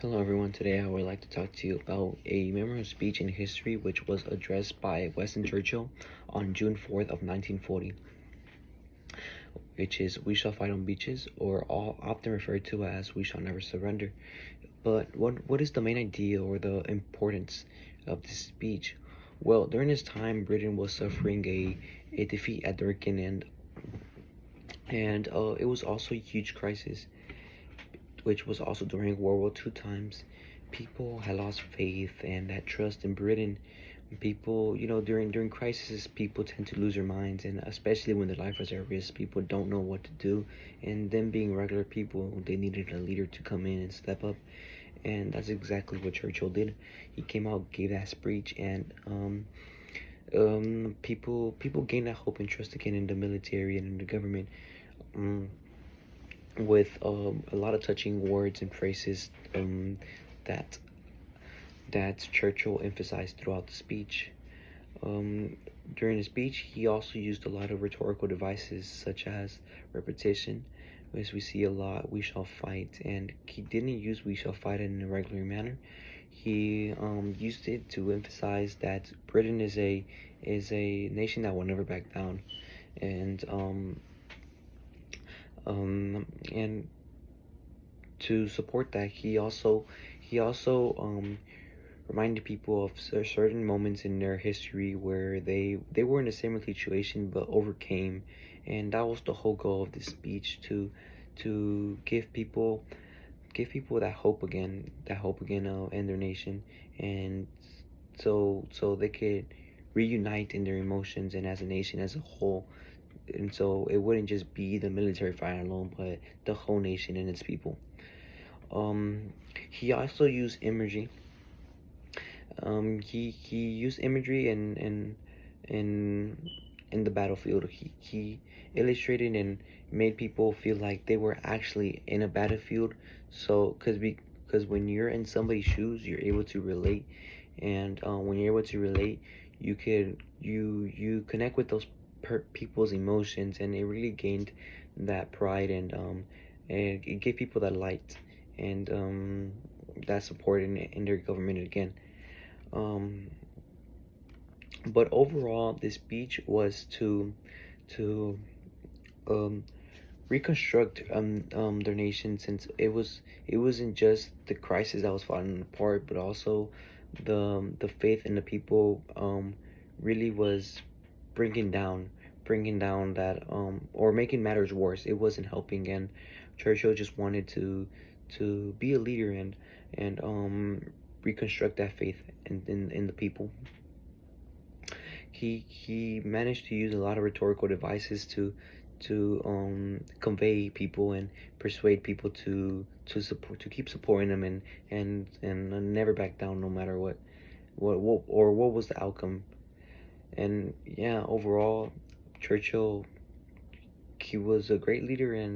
Hello everyone, today I would like to talk to you about a memorable speech in history which was addressed by Winston Churchill on June 4th of 1940, which is "We shall fight on beaches," or often referred to as "We shall never surrender." But what is the main idea or the importance of this speech? Well, during this time, Britain was suffering a defeat at the beginning end, and it was also a huge crisis, which was also during World War II times. People had lost faith and that trust in Britain. People, during crises, people tend to lose their minds, and especially when their life is at risk, people don't know what to do. And them being regular people, they needed a leader to come in and step up, and that's exactly what Churchill did. He came out, gave that speech, and people gained that hope and trust again in the military and in the government. With a lot of touching words and phrases that Churchill emphasized throughout the speech. During the speech, he also used a lot of rhetorical devices such as repetition, as we see a lot, "We shall fight," and he didn't use "we shall fight" in a regular manner. He used it to emphasize that Britain is a nation that will never back down, and and to support that, he also reminded people of certain moments in their history where they were in a similar situation but overcame, and that was the whole goal of this speech, to give people that hope again, in their nation, and so they could reunite in their emotions and as a nation as a whole. And so it wouldn't just be the military fighting alone, but the whole nation and its people. Um, he also used imagery. He used imagery in the battlefield. He illustrated and made people feel like they were actually in a battlefield. So, because when you're in somebody's shoes, you're able to relate, and when you're able to relate, you connect with those people's emotions, and it really gained that pride, and it gave people that light, and that support in their government again. Um, but overall, this speech was to um, reconstruct their nation, since it wasn't just the crisis that was falling apart, but also the faith in the people really was bringing down that or making matters worse. It wasn't helping, and Churchill just wanted to be a leader and reconstruct that faith in the people. He managed to use a lot of rhetorical devices to convey people and persuade people to keep supporting them, and never back down no matter what was the outcome. And yeah, overall, Churchill, he was a great leader, and